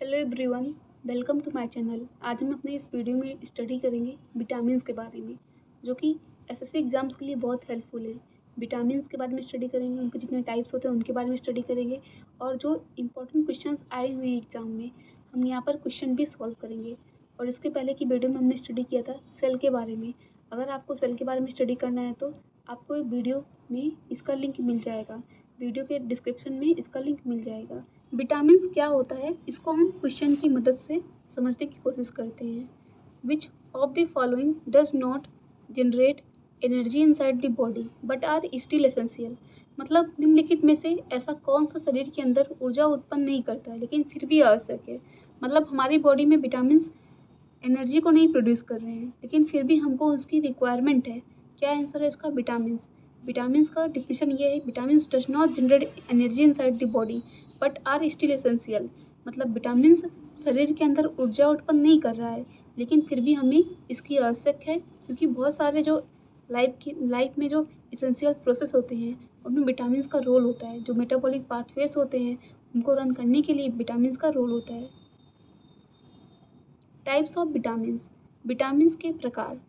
Hello everyone, welcome to my channel. आज हम अपने इस वीडियो में स्टडी करेंगे विटामिन्स के बारे में, जो कि एसएससी एग्ज़ाम्स के लिए बहुत हेल्पफुल है। विटामिन्स के बारे में स्टडी करेंगे, उनके जितने टाइप्स होते हैं उनके बारे में स्टडी करेंगे, और जो इम्पोर्टेंट क्वेश्चंस आए हुए हैं एग्ज़ाम में हम यहाँ पर क्वेश्चन भी सॉल्व करेंगे। और इसके पहले की वीडियो में हमने स्टडी किया था सेल के बारे में। अगर आपको सेल के बारे में स्टडी करना है तो आपको वीडियो में इसका लिंक मिल जाएगा, वीडियो के डिस्क्रिप्शन में इसका लिंक मिल जाएगा। विटामिन्स क्या होता है, इसको हम क्वेश्चन की मदद से समझने की कोशिश करते हैं। Which of the following does not generate energy inside the body but are still essential. मतलब निम्नलिखित में से ऐसा कौन सा शरीर के अंदर ऊर्जा उत्पन्न नहीं करता है लेकिन फिर भी आवश्यक है। मतलब हमारी बॉडी में विटामिन्स एनर्जी को नहीं प्रोड्यूस कर रहे हैं लेकिन फिर भी हमको उसकी रिक्वायरमेंट है। क्या आंसर है इसका? विटामिन्स। विटामिन्स का डिफिनेशन ये है, vitamins does not generate energy inside the body but are still essential. मतलब विटामिन्स शरीर के अंदर ऊर्जा उत्पन्न नहीं कर रहा है लेकिन फिर भी हमें इसकी आवश्यक है, क्योंकि बहुत सारे जो लाइफ में जो इसेंशियल प्रोसेस होते हैं उनमें विटामिन्स का रोल होता है। जो मेटाबॉलिक पाथवेज होते हैं उनको रन करने के लिए विटामिन्स का रोल होता है। टाइप्स ऑफ विटामिन्स, विटामिन्स के प्रकार।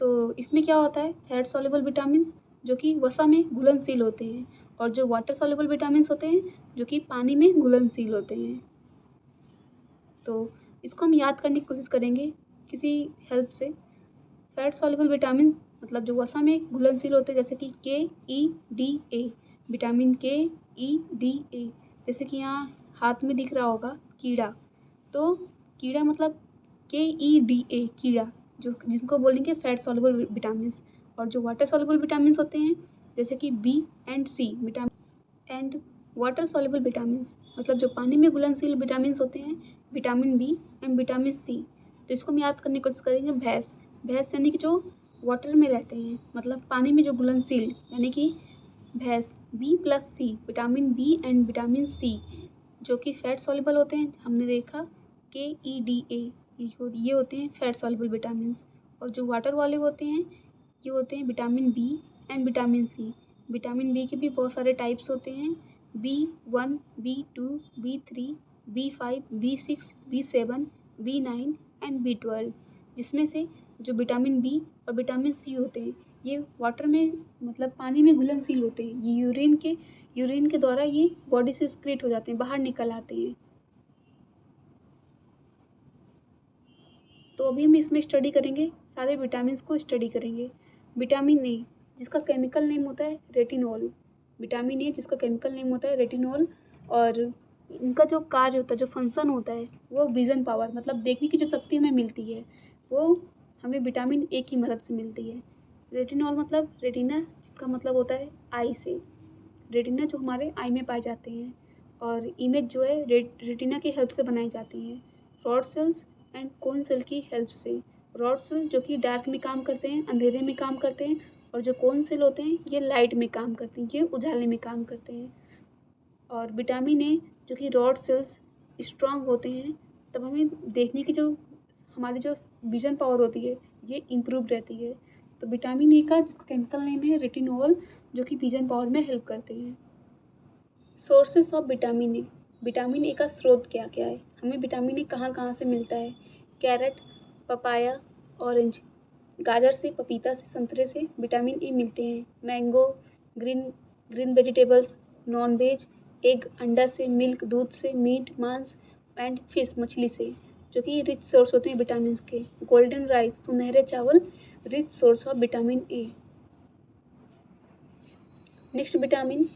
तो इसमें क्या होता है, फैट सॉल्युबल विटामिन्स जो कि वसा में घुलनशील होते हैं, और जो वाटर सॉल्युबल विटामिन्स होते हैं जो कि पानी में घुलनशील होते हैं। तो इसको हम याद करने की कोशिश करेंगे किसी हेल्प से। फैट सॉल्युबल विटामिन मतलब जो वसा में घुलनशील होते हैं, जैसे कि KEDA, विटामिन KEDA। जैसे कि यहाँ हाथ में दिख रहा होगा कीड़ा, तो कीड़ा मतलब KEDA कीड़ा, जो जिसको बोलेंगे फैट सॉल्युबल विटामिन्स। और जो वाटर सॉल्युबल विटामिन्स होते हैं जैसे कि B and C vitamin, and water soluble vitamins मतलब जो पानी में घुलनशील विटामिन्स होते हैं, vitamin B and vitamin C। तो इसको हम याद करने की कोशिश करेंगे। भैंस यानी कि जो वाटर में रहते हैं, मतलब पानी में जो घुलनशील, यानी कि भैंस। B+C vitamin B and vitamin C जो कि फैट सॉल्युबल होते हैं, हमने देखा KEDA, ये होते हैं फैट सॉल्युबल विटामिन्स। और जो वाटर वाले होते हैं ये होते हैं vitamin B and vitamin C। Vitamin B के भी बहुत सारे टाइप्स होते हैं, B1, B2, B3, B5, B6, B7, B9 and B12। जिसमें से जो विटामिन B और विटामिन C होते हैं ये वाटर में मतलब पानी में घुलनशील होते हैं। ये यूरिन के द्वारा ये बॉडी से एक्सक्रीट हो जाते हैं, बाहर निकल आते हैं। तो अभी हम इसमें स्टडी करेंगे, सारे विटामिन्स को स्टडी करेंगे। विटामिन ए जिसका केमिकल नेम होता है रेटिनॉल, विटामिन ए जिसका केमिकल नेम होता है रेटिनॉल। और इनका जो कार्य होता है, जो फंक्शन होता है, वो विजन पावर मतलब देखने की जो शक्ति हमें मिलती है वो हमें विटामिन ए की मदद से मिलती है। रेटिनॉल मतलब रेटिना, जिसका मतलब होता है आई से। रेटिना जो हमारे आई में पाए जाते हैं, और इमेज जो है रेटिना की हेल्प से बनाई जाती हैं। Rod cells and cone cell की हेल्प से। रॉड सेल जो कि डार्क में काम करते हैं, अंधेरे में काम करते हैं, और जो कोन सेल होते हैं ये लाइट में काम करते हैं, ये उजाले में काम करते हैं। और विटामिन ए जो कि रॉड सेल्स स्ट्रांग होते हैं, तब हमें देखने की जो हमारी जो विजन पावर होती है ये इम्प्रूव रहती है। तो विटामिन ए का जिसका केमिकल नेम है रेटिनॉल, जो कि विजन पावर में हेल्प करते हैं। Sources of vitamin A, vitamin A का स्रोत क्या क्या है, हमें विटामिन ए कहाँ कहाँ से मिलता है? कैरेट, पपाया, ऑरेंज, गाजर से, पपीता से, संतरे से विटामिन ए मिलते हैं। Mango, green vegetables, non veg, egg अंडा से, मिल्क दूध से, मीट मांस एंड फिश मछली से, जो कि रिच सोर्स होते हैं विटामिन के। गोल्डन राइस सुनहरे चावल rich source of vitamin A. Next vitamin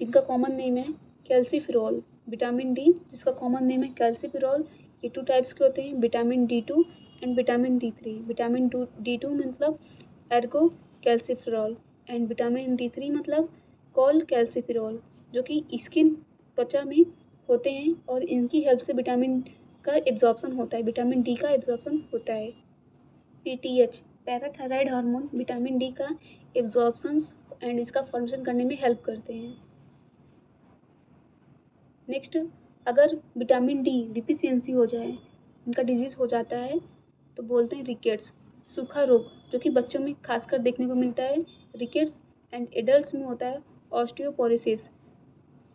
जिनका कॉमन नेम है कैल्सीफेरॉल। विटामिन डी जिसका कॉमन नेम है कैल्सीफेरॉल। ये 2 टाइप्स के होते हैं, vitamin D2 and vitamin D3। Vitamin D2 मतलब Ergo calciferol, and vitamin D3 मतलब कॉल कैल्सीफेरॉल, जो कि स्किन त्वचा में होते हैं और इनकी हेल्प से विटामिन का एब्जॉर्प्शन होता है, विटामिन डी का एब्जॉर्प्शन होता है। PTH parathyroid hormone vitamin D का एब्जॉर्प्शन एंड इसका फॉर्मेशन करने में हेल्प करते हैं। नेक्स्ट, अगर विटामिन डी डिफिशियंसी हो जाए, इनका डिजीज़ हो जाता है, तो बोलते हैं रिकेट्स, सूखा रोग, जो कि बच्चों में खासकर देखने को मिलता है। रिकेट्स एंड एडल्ट्स में होता है ऑस्टियोपोरोसिस।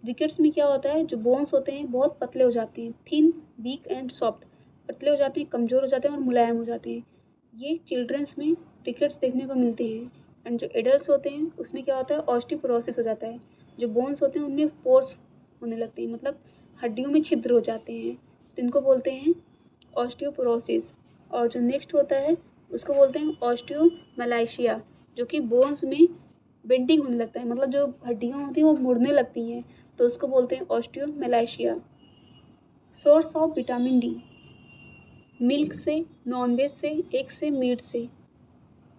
रिकेट्स में क्या होता है, जो बोन्स होते हैं बहुत पतले हो जाते हैं, थिन, वीक एंड सॉफ्ट, पतले हो जाते हैं, कमज़ोर हो जाते हैं और मुलायम हो जाते हैं। ये चिल्ड्रंस में रिकेट्स देखने को मिलते हैं। एंड जो एडल्ट्स होते हैं उसमें क्या होता है, ऑस्टियोपोरोसिस हो जाता है। जो बोन्स होते हैं उनमें पोर्स होने लगते हैं, मतलब हड्डियों में छिद्र हो जाते हैं, तो इनको बोलते हैं ऑस्टियोपोरोसिस। और जो नेक्स्ट होता है उसको बोलते हैं ऑस्टियोमैलाइशिया, जो कि बोन्स में बेंडिंग होने लगता है, मतलब जो हड्डियाँ होती हैं वो मुड़ने लगती हैं, तो उसको बोलते हैं osteomalacia. Source of vitamin D, milk से, नॉनवेज से, एग से, मीट से,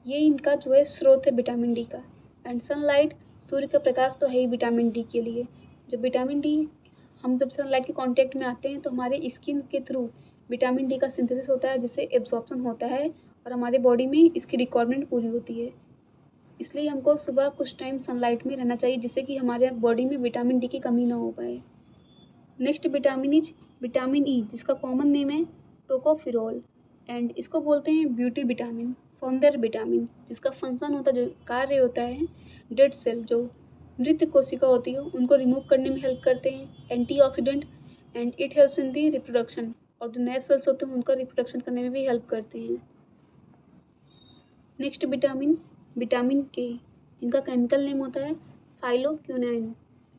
ये इनका जो है स्रोत है विटामिन डी का। एंड सनलाइट, सूर्य का प्रकाश तो है ही विटामिन डी के लिए। जब विटामिन डी, हम जब सनलाइट के कांटेक्ट में आते हैं तो हमारे स्किन के थ्रू विटामिन डी का सिंथेसिस होता है, जिससे एब्जॉर्प्शन होता है और हमारे बॉडी में इसकी रिक्वायरमेंट पूरी होती है। इसलिए हमको सुबह कुछ टाइम सनलाइट में रहना चाहिए, जिससे कि हमारे बॉडी में विटामिन डी की कमी ना हो पाए। Next vitamin is vitamin E, जिसका कॉमन नेम है टोकोफिरोल। एंड इसको बोलते हैं ब्यूटी विटामिन, सौंदर्य विटामिन, जिसका फंक्शन होता है, जो कार्य होता है, डेड सेल, जो मृत कोशिका होती है उनको रिमूव करने में हेल्प करते हैं, antioxidant, and it helps in the reproduction, और जो नए सेल्स होते हैं उनका रिप्रोडक्शन करने में भी हेल्प करते हैं। नेक्स्ट विटामिन, विटामिन के, जिनका केमिकल नेम होता है फाइलोक्विनोन।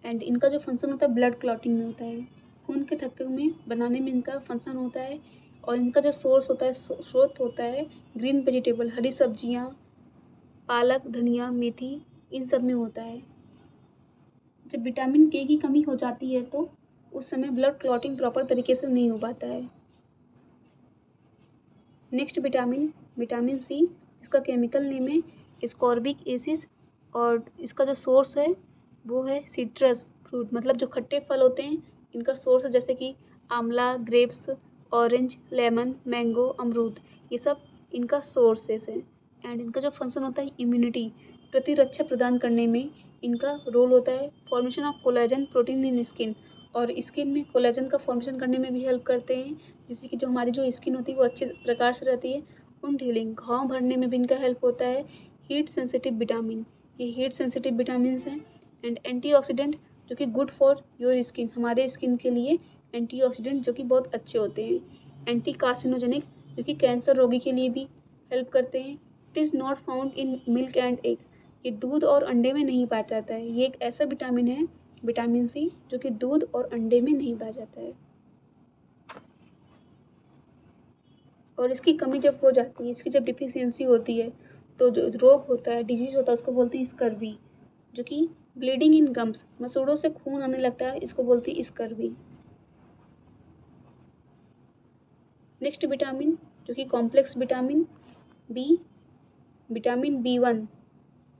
एंड इनका जो फंक्शन होता है ब्लड क्लॉटिंग में होता है, खून के थक्के में बनाने में इनका फंक्शन होता है। और इनका जो सोर्स होता है, स्रोत होता है ग्रीन वेजिटेबल, हरी सब्जियाँ, पालक, धनिया, मेथी, इन सब में होता है। जब विटामिन के की कमी हो जाती है तो उस समय ब्लड क्लॉटिंग प्रॉपर तरीके से नहीं हो पाता है। नेक्स्ट विटामिन, विटामिन सी, जिसका केमिकल नेम है एस्कॉर्बिक एसिड, और इसका जो सोर्स है वो है सिट्रस फ्रूट, मतलब जो खट्टे फल होते हैं इनका सोर्स है, जैसे कि आंवला, ग्रेप्स, ऑरेंज, लेमन, मैंगो, अमरूद, ये सब इनका सोर्सेस हैं। एंड इनका जो फंक्शन होता है इम्यूनिटी, प्रतिरक्षा प्रदान करने में इनका रोल होता है, formation of collagen protein in skin, और स्किन में कोलेजन का फॉर्मेशन करने में भी हेल्प करते हैं, जिससे कि जो हमारी जो स्किन होती है वो अच्छे प्रकार से रहती है। वुंड हीलिंग, घाव भरने में भी इनका हेल्प होता है। हीट सेंसिटिव विटामिन, ये हीट सेंसिटिव विटामिन्स हैं। एंड एंटीऑक्सीडेंट, जो कि गुड फॉर योर स्किन, हमारे स्किन के लिए एंटीऑक्सीडेंट जो कि बहुत अच्छे होते हैं। एंटी कार्सिनोजेनिक, जो कि कैंसर रोगी के लिए भी हेल्प करते हैं। It is not found in milk and egg, ये दूध और अंडे में नहीं पाया जाता है। ये एक ऐसा विटामिन है, विटामिन सी, जो कि दूध और अंडे में नहीं पाया जाता है। और इसकी कमी जब हो जाती है, इसकी जब डिफिशियंसी होती है, तो जो रोग होता है, डिजीज़ होता है, उसको बोलते हैं स्कर्वी, जो कि ब्लीडिंग इन गम्स, मसूड़ों से खून आने लगता है, इसको बोलते हैं स्कर्वी। नेक्स्ट विटामिन, जो कि complex vitamin B, vitamin B1,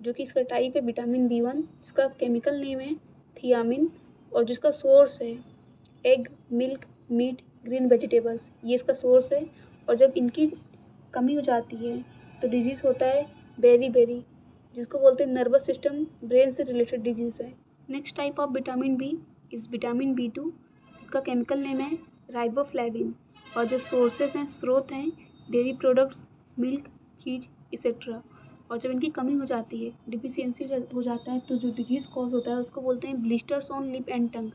जो कि इसका टाइप है विटामिन B1, इसका केमिकल नेम है थियामिन, और जिसका सोर्स है egg, milk, meat, green vegetables, ये इसका सोर्स है। और जब इनकी कमी हो जाती है तो डिजीज़ होता है बेरी, जिसको बोलते हैं नर्वस सिस्टम, ब्रेन से रिलेटेड डिजीज़ है। Next type of vitamin B is vitamin B2, जिसका केमिकल नेम है राइबोफ्लेविन, और जो सोर्सेस हैं, स्रोत हैं, डेयरी प्रोडक्ट्स, मिल्क, चीज़, एक्सेट्रा। और जब इनकी कमी हो जाती है, डिफिशियंसी हो जाता है, तो जो डिजीज़ कॉज होता है उसको बोलते हैं blisters on lip and tongue,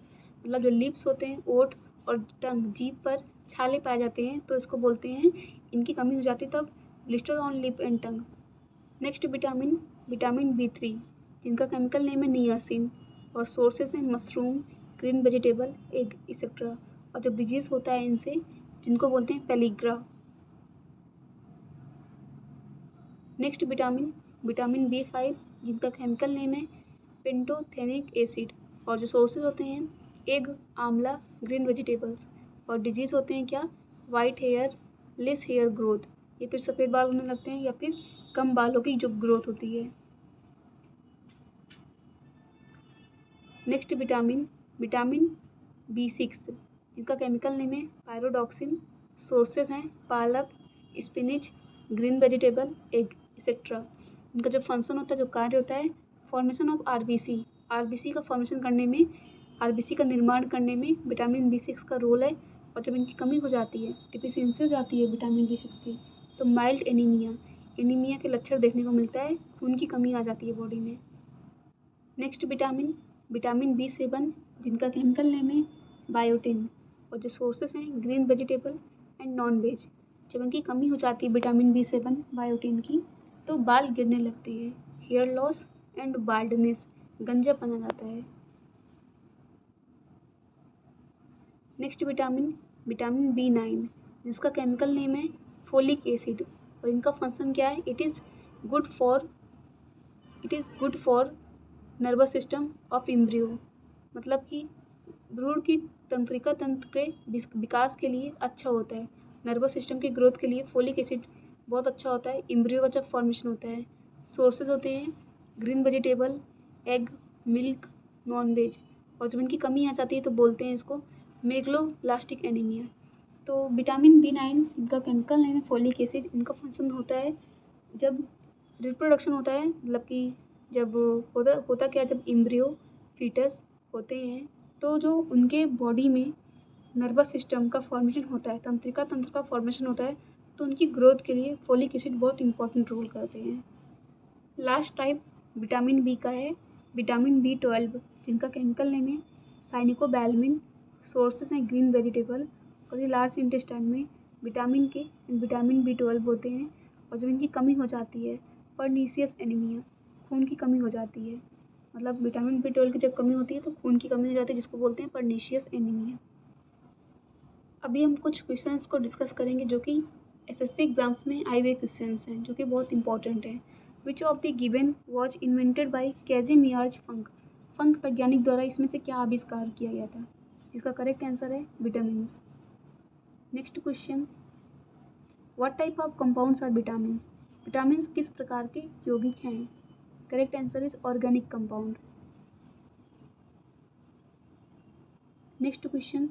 मतलब जो लिप्स होते हैं, ओठ और टंग, जीभ पर छाले पाए जाते हैं, तो इसको बोलते हैं, इनकी कमी हो जाती है तब blister on lip and tongue. Next vitamin, vitamin B3, जिनका केमिकल नेम है नियासिन, और सोर्सेस हैं mushroom, green vegetable, egg, etcetera. और जब डिजीज़ होता है इनसे, जिनको बोलते हैं पेलिग्रा। नेक्स्ट विटामिन, विटामिन B5, जिनका केमिकल नेम है पेंटोथेनिक एसिड, और जो सोर्सेज होते हैं एग, आंवला, ग्रीन वेजिटेबल्स। और डिजीज़ होते हैं क्या, white hair, less hair growth, या फिर सफ़ेद बाल होने लगते हैं, या फिर कम बालों की जो ग्रोथ होती है। नेक्स्ट विटामिन, विटामिन B6, जिनका केमिकल नेम है पायरोडॉक्सिन, सोर्सेज हैं पालक, spinach, green vegetable, egg, etcetera. इनका जो फंक्शन होता है, जो कार्य होता है, फॉर्मेशन ऑफ आरबीसी का फॉर्मेशन करने में, आरबीसी का निर्माण करने में विटामिन B6 का रोल है। और जब इनकी कमी हो जाती है, डिफिशियंसी हो जाती है विटामिन B6 की, तो माइल्ड एनीमिया के लक्षण देखने को मिलता है, खून की कमी आ जाती है बॉडी में। नेक्स्ट विटामिन, विटामिन B7, जिनका केमिकल नेम है बायोटिन, और जो सोर्सेस हैं green vegetable and non veg. जब इनकी कमी हो जाती है विटामिन B7 बायोटिन की, तो बाल गिरने लगते हैं, हेयर लॉस एंड बाल्डनेस, गंजापन आ जाता है। नेक्स्ट विटामिन B9, जिसका केमिकल नेम है फोलिक एसिड, और इनका फंक्शन क्या है, it is good for nervous system of embryo, मतलब कि भ्रूण की तंत्रिका तंत्र के विकास के लिए अच्छा होता है। नर्वस सिस्टम की ग्रोथ के लिए फोलिक एसिड बहुत अच्छा होता है एम्ब्रियो का जब फॉर्मेशन होता है। सोर्सेज होते हैं green vegetable, egg, milk, non veg, और जब इनकी कमी आ जाती है तो बोलते हैं इसको मेगलोब्लास्टिक एनीमिया। तो विटामिन B9, इनका केमिकल नेम है फोलिक एसिड, इनका फंक्शन होता है जब रिप्रोडक्शन होता है, मतलब कि जब होता क्या, जब एम्ब्रियो फीटस होते हैं तो जो उनके बॉडी में नर्वस सिस्टम का फॉर्मेशन होता है, तंत्रिका तंत्र का फॉर्मेशन होता है, तो उनकी ग्रोथ के लिए फोलिक एसिड बहुत इंपॉर्टेंट रोल करते हैं। लास्ट टाइप विटामिन बी का है विटामिन B12, जिनका केमिकल नेम है साइनिकोबैलमिन, सोर्सेस हैं ग्रीन वेजिटेबल, और ये लार्ज इंटेस्टाइन में विटामिन के एंड विटामिन B12 होते हैं, और जब इनकी कमी हो जाती है पर्नीशियस एनीमिया, खून की कमी हो जाती है, मतलब विटामिन B12 की जब कमी होती है तो खून की कमी हो जाती है, जिसको बोलते हैं पर्नीशियस एनीमिया। अभी हम कुछ क्वेश्चंस को डिस्कस करेंगे जो कि SSC एग्जाम्स में आए हुए क्वेश्चंस हैं, जो कि बहुत इंपॉर्टेंट हैं। Which of the given was invented by Kazimierz Funk, Funk वैज्ञानिक द्वारा इसमें से क्या आविष्कार किया गया था, जिसका करेक्ट आंसर है vitamins. Next question, what type of compounds are vitamins, vitamins किस प्रकार के यौगिक हैं, correct answer is organic compound. Next question,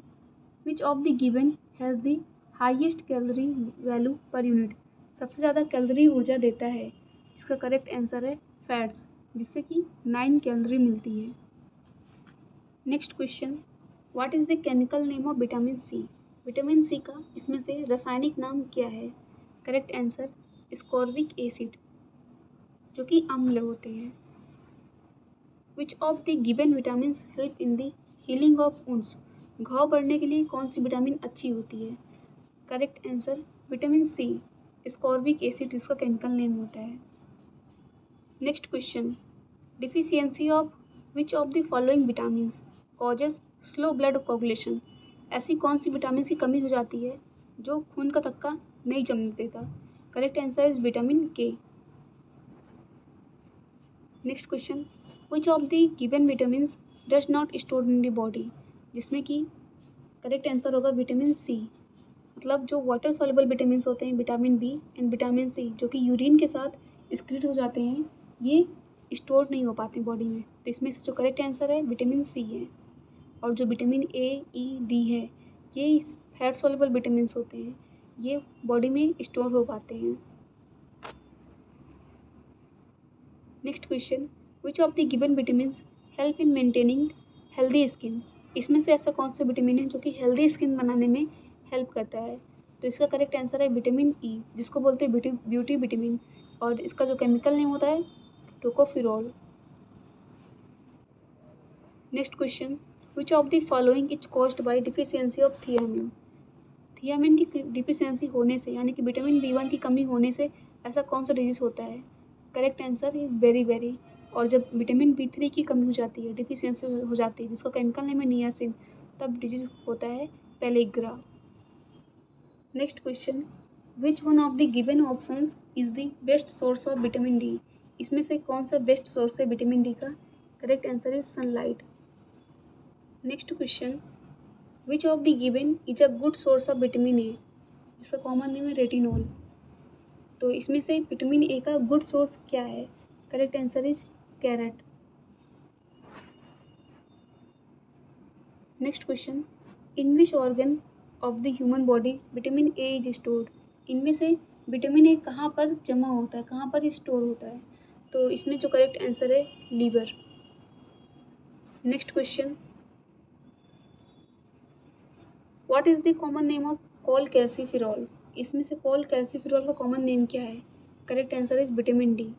which of the given has the highest calorie value per unit, सबसे ज़्यादा कैलोरी ऊर्जा देता है, इसका करेक्ट आंसर है फैट्स, जिससे कि 9 कैलोरी मिलती है। Next question, what is the chemical name of vitamin C, vitamin C का इसमें से रासायनिक नाम क्या है, करेक्ट आंसर स्कॉर्बिक एसिड, जो कि अम्ल होते हैं। Which of the given vitamin help in the healing of wounds, घाव बढ़ने के लिए कौन सी विटामिन अच्छी होती है, correct answer vitamin C, ascorbic acid इसका केमिकल नेम होता है। Next question, deficiency of which of the following vitamins causes slow blood coagulation, ऐसी कौन सी विटामिन की कमी हो जाती है जो खून का थक्का नहीं जमने देता, correct answer is vitamin K. Next question, which of the given vitamins does not store in the body, जिसमें कि करेक्ट आंसर होगा विटामिन सी, मतलब जो वाटर सॉल्युबल विटामिन्स होते हैं vitamin B and vitamin C, जो कि यूरिन के साथ एक्सक्रीट हो जाते हैं, ये स्टोर नहीं हो पाते बॉडी में, तो इसमें से जो करेक्ट आंसर है विटामिन सी है। और जो विटामिन ए, ई, डी है, ये फैट सॉल्युबल विटामिन्स होते हैं, ये बॉडी में स्टोर हो पाते हैं। Next question, which of the given vitamins help in maintaining healthy skin, इसमें से ऐसा कौन सा विटामिन है जो कि हेल्दी स्किन बनाने में हेल्प करता है, तो इसका करेक्ट आंसर है विटामिन ई, जिसको बोलते हैं ब्यूटी विटामिन, और इसका जो केमिकल नेम होता है tocopherol. Next question, which of the following is caused by deficiency of thiamine, thiamine की डिफिशियंसी होने से, यानी कि विटामिन B1 की कमी होने से ऐसा कौन सा डिजीज होता है, करेक्ट आंसर इज बेरी, और जब विटामिन B3 की कमी हो जाती है, डिफिशियंसी हो जाती है, जिसका केमिकल नेम है नियासिन, तब डिजीज होता है pellagra. Next question, which one of the given options is the best source of vitamin D, इसमें से कौन सा बेस्ट सोर्स है विटामिन डी का, correct answer is sunlight. Next question, which of the given is a good source of vitamin A, जिसका common name है retinol, तो इसमें से विटामिन ए का गुड सोर्स क्या है, correct answer is carrot. Next question, in which organ of the human body vitamin A is stored, इनमें से विटामिन ए कहाँ पर जमा होता है, कहाँ पर स्टोर होता है, तो इसमें जो करेक्ट आंसर है liver. Next question, what is the common name of cholecalciferol, इसमें से कोलकैल्सिफेरॉल का कॉमन नेम क्या है, correct answer is vitamin D.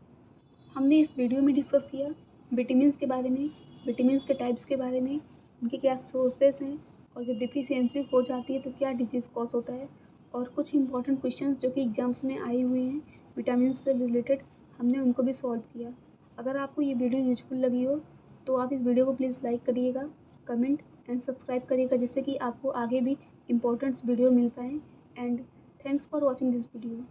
हमने इस वीडियो में डिस्कस किया विटामिन्स के बारे में, विटामिन्स के टाइप्स के बारे में, इनके क्या सोर्सेज हैं, और जब डिफिशियंसी हो जाती है तो क्या डिजीज़ कॉज होता है, और कुछ इंपॉर्टेंट क्वेश्चंस जो कि एग्जाम्स में आए हुए हैं विटामिन से रिलेटेड, हमने उनको भी सॉल्व किया। अगर आपको ये वीडियो यूजफुल लगी हो तो आप इस वीडियो को प्लीज़ लाइक करिएगा, कमेंट एंड सब्सक्राइब करिएगा, जिससे कि आपको आगे भी इम्पोर्टेंट्स वीडियो मिल पाएँ। And thanks for watching this video.